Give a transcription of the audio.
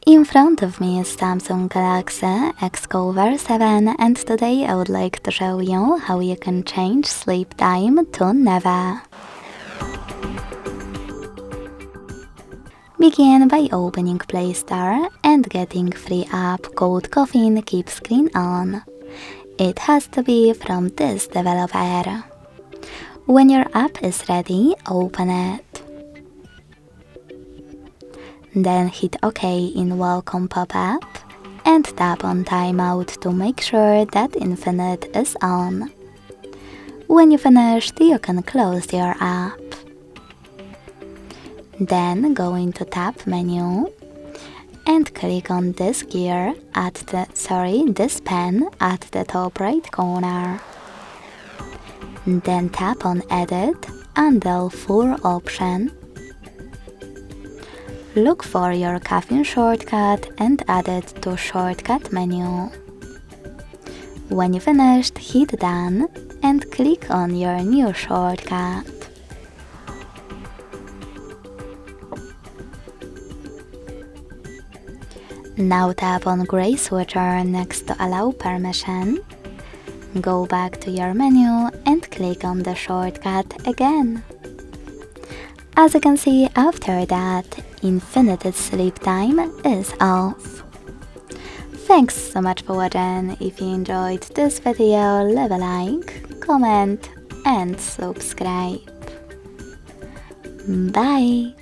In front of me is Samsung Galaxy XCover 7 and today I would like to show you how you can change sleep time to never. Begin by opening Play Store and getting free app called Caffeine Keep Screen On. It has to be from this developer. When your app is ready, open it. Then hit OK in Welcome pop-up and tap on Timeout to make sure that Infinite is on. When you finished, you can close your app. Then go into Tap menu and click on this pen at the top right corner. Then tap on Edit until Full option. Look for your Caffeine shortcut and add it to Shortcut menu. When you finished, hit Done and click on your new shortcut. Now tap on gray switcher next to Allow permission. Go back to your menu and click on the shortcut again. As you can see, after that, Infinite sleep time is off. Thanks so much for watching. If you enjoyed this video, leave a like, comment and subscribe. Bye!